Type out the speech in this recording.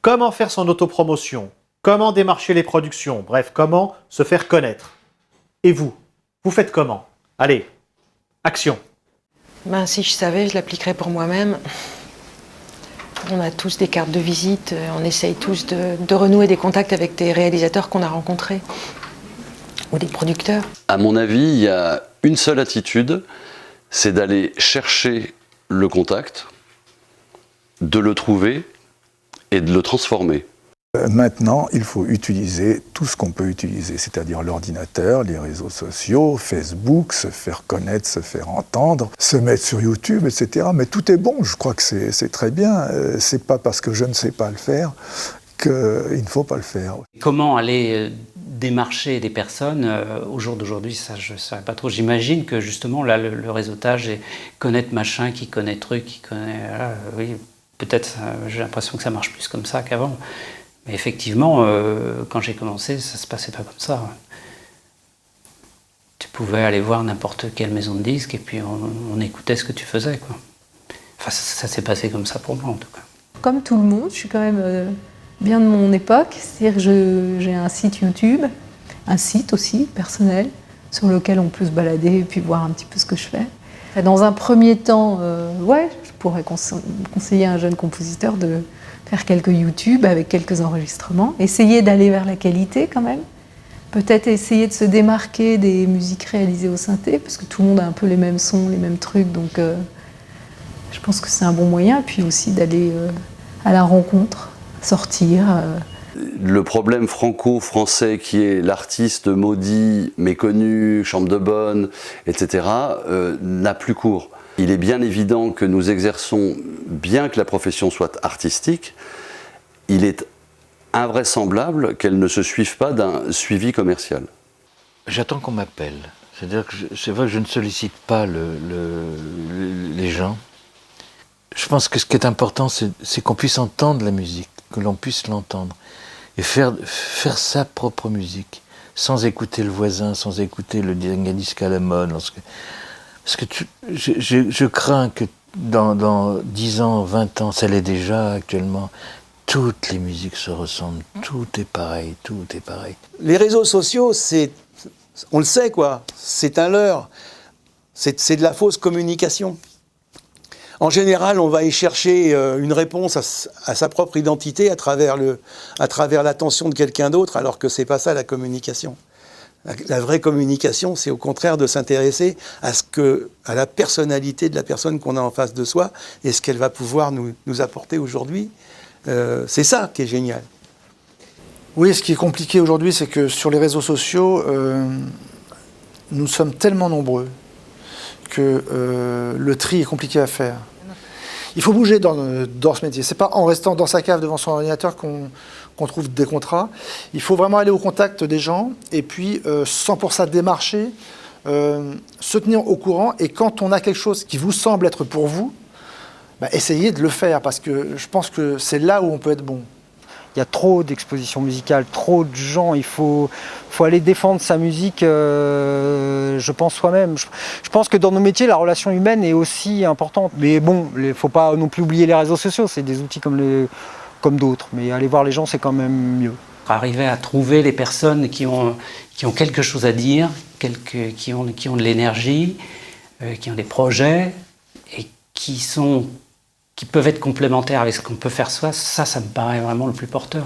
Comment faire son autopromotion? Comment démarcher les productions? Bref, comment se faire connaître? Et vous? Vous faites comment? Allez, action! Ben, si je savais, je l'appliquerais pour moi-même. On a tous des cartes de visite, on essaye tous de renouer des contacts avec des réalisateurs qu'on a rencontrés, ou des producteurs. À mon avis, il y a une seule attitude, c'est d'aller chercher le contact, de le trouver et de le transformer. Maintenant, il faut utiliser tout ce qu'on peut utiliser, c'est-à-dire l'ordinateur, les réseaux sociaux, Facebook, se faire connaître, se faire entendre, se mettre sur YouTube, etc. Mais tout est bon, je crois que c'est très bien. C'est pas parce que je ne sais pas le faire qu'il ne faut pas le faire. Comment aller démarcher des personnes au jour d'aujourd'hui, ça je ne saurais pas trop. J'imagine que justement là le réseautage et connaître machin, qui connaît truc, qui connaît... oui, peut-être j'ai l'impression que ça marche plus comme ça qu'avant. Mais effectivement, quand j'ai commencé, ça se passait pas comme ça. Tu pouvais aller voir n'importe quelle maison de disques et puis on écoutait ce que tu faisais, quoi. Enfin, ça s'est passé comme ça pour moi, en tout cas. Comme tout le monde, je suis quand même bien de mon époque. C'est-à-dire que j'ai un site YouTube, un site aussi personnel, sur lequel on peut se balader et puis voir un petit peu ce que je fais. Dans un premier temps, ouais, je pourrais conseiller à un jeune compositeur de faire quelques YouTube avec quelques enregistrements, essayer d'aller vers la qualité quand même, peut-être essayer de se démarquer des musiques réalisées au synthé, parce que tout le monde a un peu les mêmes sons, les mêmes trucs, donc je pense que c'est un bon moyen, puis aussi d'aller à la rencontre, sortir. Le problème franco-français qui est l'artiste maudit, méconnu, chambre de bonne, etc., n'a plus cours. Il est bien évident que nous exerçons, bien que la profession soit artistique, il est invraisemblable qu'elle ne se suive pas d'un suivi commercial. J'attends qu'on m'appelle. C'est-à-dire que c'est vrai que je ne sollicite pas les gens. Je pense que ce qui est important, c'est qu'on puisse entendre la musique, que l'on puisse l'entendre. Et faire sa propre musique, sans écouter le voisin, sans écouter le disque à la mode. Parce que je crains que dans 10 ans, 20 ans, ça l'est déjà actuellement, toutes les musiques se ressemblent, tout est pareil, tout est pareil. Les réseaux sociaux, on le sait quoi, c'est un leurre, c'est de la fausse communication. En général, on va y chercher une réponse à sa propre identité à travers l'attention de quelqu'un d'autre, alors que c'est pas ça la communication. La vraie communication, c'est au contraire de s'intéresser à la personnalité de la personne qu'on a en face de soi et ce qu'elle va pouvoir nous apporter aujourd'hui. C'est ça qui est génial. Oui, ce qui est compliqué aujourd'hui, c'est que sur les réseaux sociaux, nous sommes tellement nombreux que le tri est compliqué à faire. Il faut bouger dans ce métier. C'est pas en restant dans sa cave devant son ordinateur qu'on trouve des contrats. Il faut vraiment aller au contact des gens et puis, sans pour ça démarcher, se tenir au courant. Et quand on a quelque chose qui vous semble être pour vous, essayez de le faire parce que je pense que c'est là où on peut être bon. Il y a trop d'expositions musicales, trop de gens, il faut aller défendre sa musique, je pense soi-même. Je pense que dans nos métiers, la relation humaine est aussi importante. Mais bon, il ne faut pas non plus oublier les réseaux sociaux, c'est des outils comme d'autres. Mais aller voir les gens, c'est quand même mieux. Arriver à trouver les personnes qui ont quelque chose à dire, qui ont de l'énergie, qui ont des projets et qui peuvent être complémentaires avec ce qu'on peut faire soi, ça me paraît vraiment le plus porteur.